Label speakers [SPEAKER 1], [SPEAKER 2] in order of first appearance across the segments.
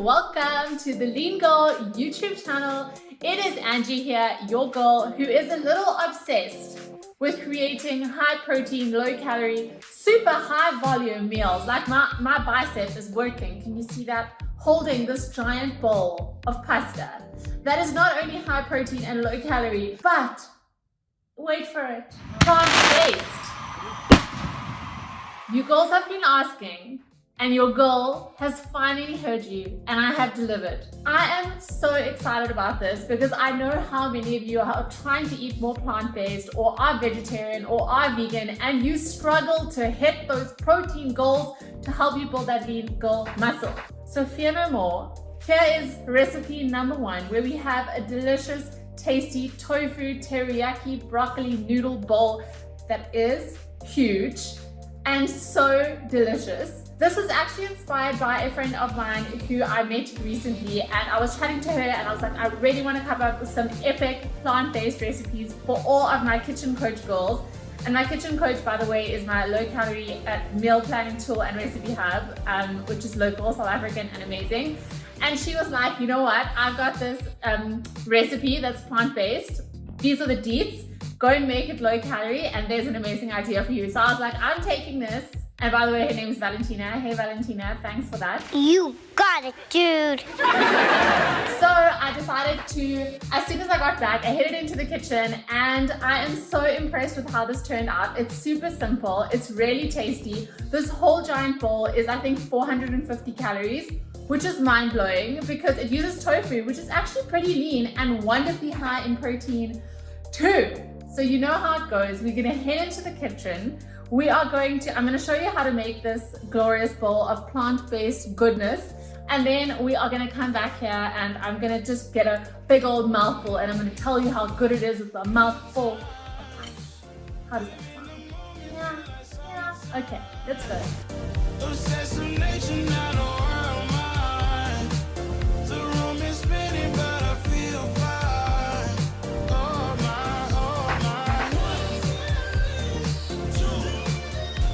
[SPEAKER 1] welcome to the Lean Girl YouTube channel. It is Angie here, your girl who is a little obsessed with creating high protein, low calorie, super high volume meals. Like my bicep is working. Can you see that? Holding this giant bowl of pasta that is not only high protein and low calorie, but wait for it, plant-based. You girls have been asking, and your girl has finally heard you, and I have delivered. I am so excited about this because I know how many of you are trying to eat more plant-based or are vegetarian or are vegan, and you struggle to hit those protein goals to help you build that lean girl muscle. So fear no more. Here is recipe number 1, where we have a delicious, tasty tofu teriyaki broccoli noodle bowl that is huge and so delicious. This was actually inspired by a friend of mine who I met recently, and I was chatting to her and I was like, I really want to come up with some epic plant-based recipes for all of my kitchen coach girls. And my kitchen coach, by the way, is my low-calorie meal planning tool and recipe hub, which is local, South African, and amazing. And she was like, you know what? I've got this recipe that's plant-based. These are the deets. Go and make it low-calorie, and there's an amazing idea for you. So I was like, I'm taking this. And by the way, her name is Valentina. Hey, Valentina, thanks for that.
[SPEAKER 2] You got it, dude.
[SPEAKER 1] So I decided to, as soon as I got back, I hid it into the kitchen, and I am so impressed with how this turned out. It's super simple. It's really tasty. This whole giant bowl is, I think, 450 calories, which is mind-blowing because it uses tofu, which is actually pretty lean and wonderfully high in protein too. So you know how it goes. We're gonna head into the kitchen. I'm gonna show you how to make this glorious bowl of plant-based goodness. And then we are gonna come back here and I'm gonna just get a big old mouthful and I'm gonna tell you how good it is with a mouthful of pasta. How does that sound? Yeah. Okay, let's go.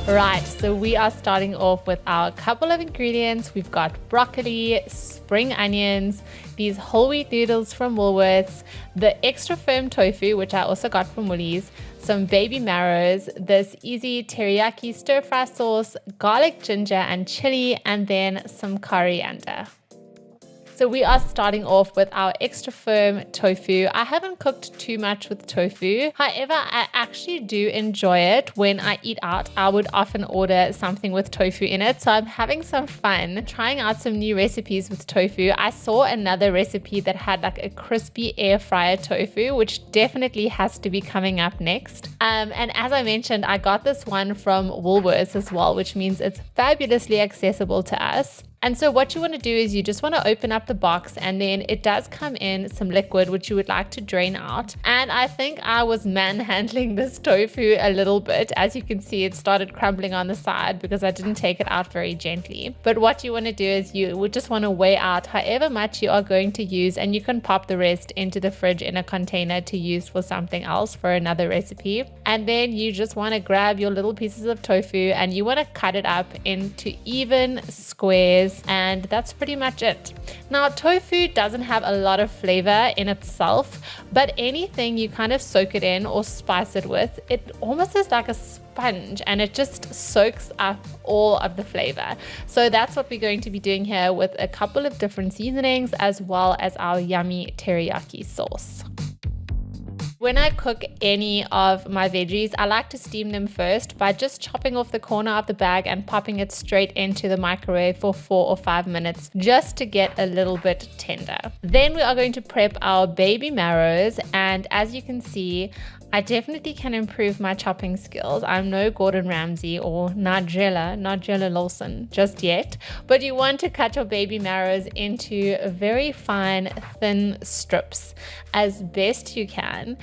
[SPEAKER 1] Right, so we are starting off with our couple of ingredients. We've got broccoli, spring onions, these whole wheat noodles from Woolworths, the extra firm tofu, which I also got from Woolies, some baby marrows, this easy teriyaki stir fry sauce, garlic, ginger, and chili, and then some coriander. So we are starting off with our extra firm tofu. I haven't cooked too much with tofu. However, I actually do enjoy it. When I eat out, I would often order something with tofu in it. So I'm having some fun trying out some new recipes with tofu. I saw another recipe that had like a crispy air fryer tofu, which definitely has to be coming up next. And as I mentioned, I got this one from Woolworths as well, which means it's fabulously accessible to us. And so what you want to do is you just want to open up the box, and then it does come in some liquid which you would like to drain out. And I think I was manhandling this tofu a little bit. As you can see, it started crumbling on the side because I didn't take it out very gently. But what you want to do is you would just want to weigh out however much you are going to use, and you can pop the rest into the fridge in a container to use for something else, for another recipe. And then you just want to grab your little pieces of tofu and you want to cut it up into even squares. And that's pretty much it. Now, tofu doesn't have a lot of flavor in itself, but anything you kind of soak it in or spice it with, it almost is like a sponge and it just soaks up all of the flavor. So that's what we're going to be doing here with a couple of different seasonings as well as our yummy teriyaki sauce. When I cook any of my veggies, I like to steam them first by just chopping off the corner of the bag and popping it straight into the microwave for 4 or 5 minutes just to get a little bit tender. Then we are going to prep our baby marrows, and as you can see, I definitely can improve my chopping skills. I'm no Gordon Ramsay or Nigella Lawson just yet, but you want to cut your baby marrows into very fine, thin strips as best you can,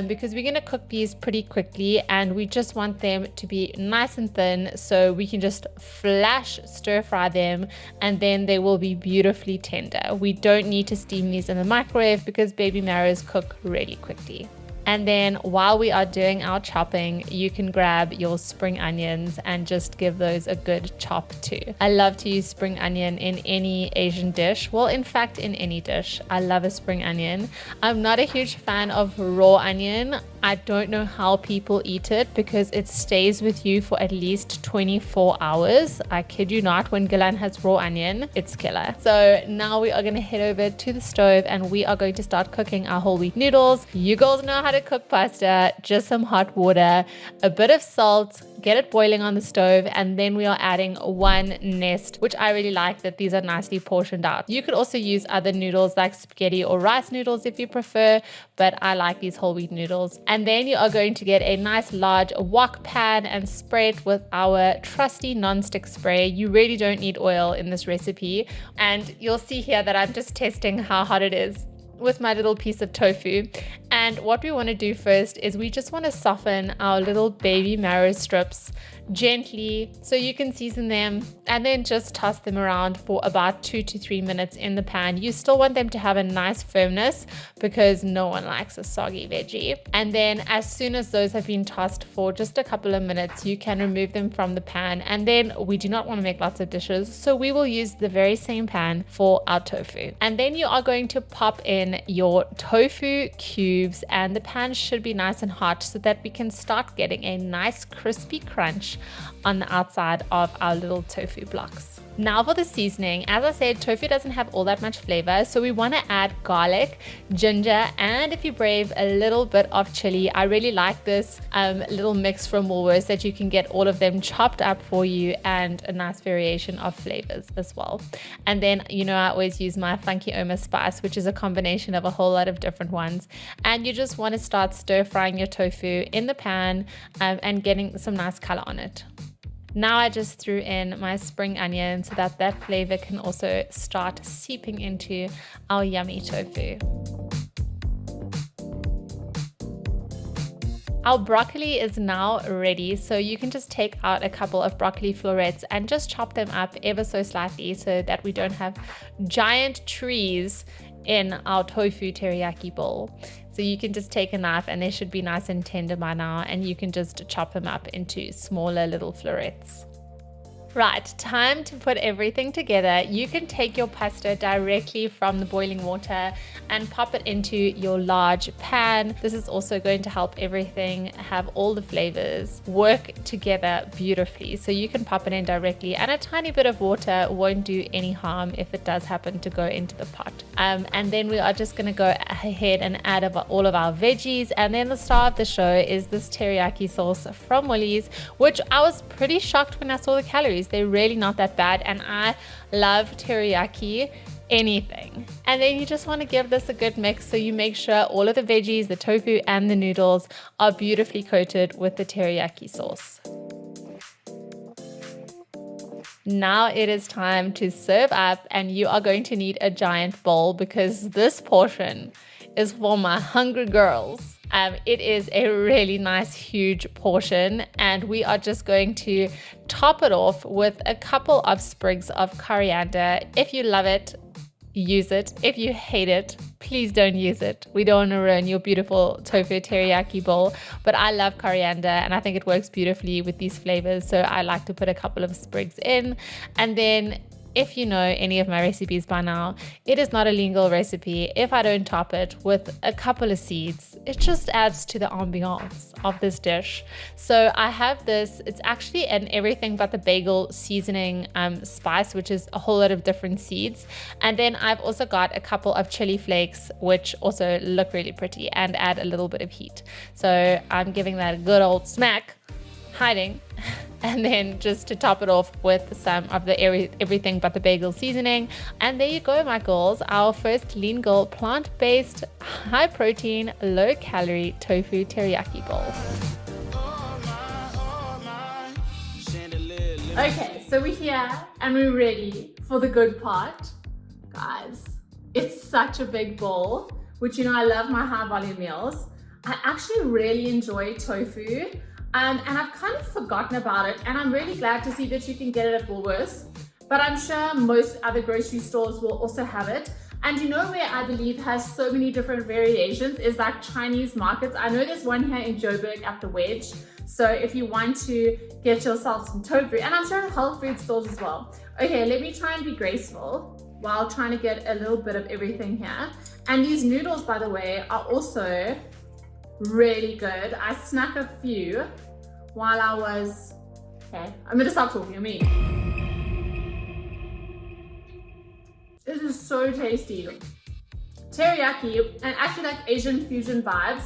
[SPEAKER 1] because we're gonna cook these pretty quickly and we just want them to be nice and thin so we can just flash stir fry them and then they will be beautifully tender. We don't need to steam these in the microwave because baby marrows cook really quickly. And then while we are doing our chopping, you can grab your spring onions and just give those a good chop too. I love to use spring onion in any Asian dish. Well, in fact, in any dish. I love a spring onion. I'm not a huge fan of raw onion. I don't know how people eat it because it stays with you for at least 24 hours. I kid you not, when Gilan has raw onion, it's killer. So now we are going to head over to the stove and we are going to start cooking our whole wheat noodles. You girls know how to cook pasta. Just some hot water, a bit of salt, get it boiling on the stove, and then we are adding one nest, which I really like that these are nicely portioned out. You could also use other noodles like spaghetti or rice noodles if you prefer, but I like these whole wheat noodles. And then you are going to get a nice large wok pan and spray it with our trusty non-stick spray. You really don't need oil in this recipe. And you'll see here that I'm just testing how hot it is with my little piece of tofu. And what we want to do first is we just want to soften our little baby marrow strips gently so you can season them, and then just toss them around for about 2 to 3 minutes in the pan. You still want them to have a nice firmness because no one likes a soggy veggie. And then as soon as those have been tossed for just a couple of minutes, you can remove them from the pan. And then we do not want to make lots of dishes, so we will use the very same pan for our tofu. And then you are going to pop in your tofu cubes, and the pan should be nice and hot so that we can start getting a nice crispy crunch on the outside of our little tofu blocks. Now for the seasoning, as I said, tofu doesn't have all that much flavor, so we want to add garlic, ginger, and if you're brave, a little bit of chili. I really like this little mix from Woolworths that you can get all of them chopped up for you, and a nice variation of flavors as well. And then, you know, I always use my Funky Oma spice, which is a combination of a whole lot of different ones. And you just want to start stir frying your tofu in the pan and getting some nice color on it. Now I just threw in my spring onion so that that flavor can also start seeping into our yummy tofu. Our broccoli is now ready, so you can just take out a couple of broccoli florets and just chop them up ever so slightly so that we don't have giant trees in our tofu teriyaki bowl. So you can just take a knife, and they should be nice and tender by now, and you can just chop them up into smaller little florets. Right, time to put everything together. You can take your pasta directly from the boiling water and pop it into your large pan. This is also going to help everything have all the flavors work together beautifully. So you can pop it in directly, and a tiny bit of water won't do any harm if it does happen to go into the pot. And then we are just going to go ahead and add all of our veggies. And then the star of the show is this teriyaki sauce from Woolies, which I was pretty shocked when I saw the calories. They're really not that bad, and I love teriyaki anything. And then you just want to give this a good mix, so you make sure all of the veggies, the tofu, and the noodles are beautifully coated with the teriyaki sauce. Now it is time to serve up, and you are going to need a giant bowl because this portion is for my hungry girls. It is a really nice huge portion, and we are just going to top it off with a couple of sprigs of coriander. If you love it, use it. If you hate it, please don't use it. We don't want to ruin your beautiful tofu teriyaki bowl, but I love coriander and I think it works beautifully with these flavors, so I like to put a couple of sprigs in. And then if you know any of my recipes by now, it is not a legal recipe if I don't top it with a couple of seeds. It just adds to the ambiance of this dish. So I have this, it's actually an everything but the bagel seasoning spice, which is a whole lot of different seeds. And then I've also got a couple of chili flakes, which also look really pretty and add a little bit of heat. So I'm giving that a good old smack, hiding, and then just to top it off with some of the everything but the bagel seasoning. And there you go, my girls, our first lean girl plant-based, high protein, low calorie tofu teriyaki bowl. Okay, so we're here and we're ready for the good part. Guys, it's such a big bowl, which, you know, I love my high volume meals. I actually really enjoy tofu. And I've kind of forgotten about it, and I'm really glad to see that you can get it at Woolworths, but I'm sure most other grocery stores will also have it. And you know where I believe has so many different variations is like Chinese markets. I know there's one here in Joburg at the Wedge. So if you want to get yourself some tofu, and I'm sure health food stores as well. Okay, let me try and be graceful while trying to get a little bit of everything here. And these noodles, by the way, are also really good. I snacked a few while I was, okay, I'm gonna stop talking, me. This is so tasty. Teriyaki, and actually like Asian fusion vibes,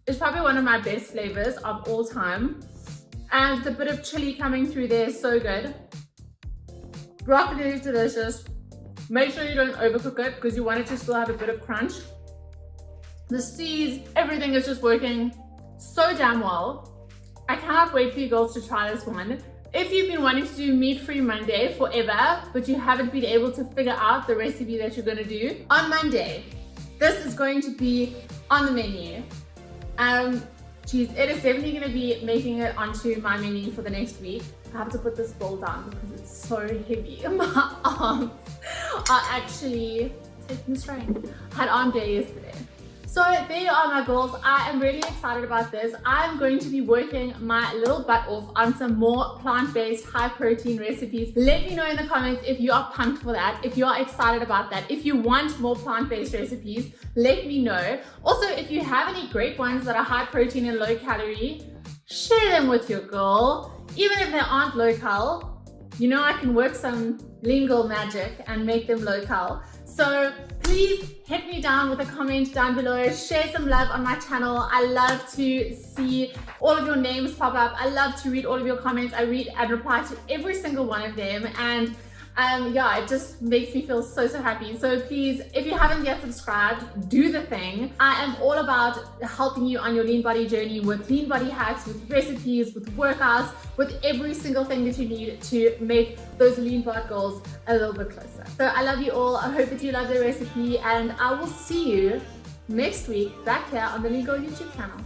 [SPEAKER 1] is probably one of my best flavors of all time. And the bit of chili coming through there is so good. Broccoli is delicious. Make sure you don't overcook it because you want it to still have a bit of crunch. The seeds, everything is just working so damn well. I cannot wait for you girls to try this one. If you've been wanting to do meat-free Monday forever, but you haven't been able to figure out the recipe that you're gonna do, on Monday, this is going to be on the menu. Geez, it is definitely gonna be making it onto my menu for the next week. I have to put this bowl down because it's so heavy. My arms are actually taking a strain. I had arm day yesterday. So there you are, my girls. I am really excited about this. I'm going to be working my little butt off on some more plant-based, high-protein recipes. Let me know in the comments if you are pumped for that, if you are excited about that. If you want more plant-based recipes, let me know. Also, if you have any great ones that are high-protein and low-calorie, share them with your girl. Even if they aren't low-cal, you know I can work some lingual magic and make them low-cal. So please hit me down with a comment down below, share some love on my channel. I love to see all of your names pop up. I love to read all of your comments. I read and reply to every single one of them, and yeah, it just makes me feel so happy. So please, if you haven't yet subscribed, do the thing. I am all about helping you on your lean body journey with lean body hacks, with recipes, with workouts, with every single thing that you need to make those lean bod goals a little bit closer. So I love you all. I hope that you love the recipe, and I will see you next week back here on the Lean Girl YouTube channel.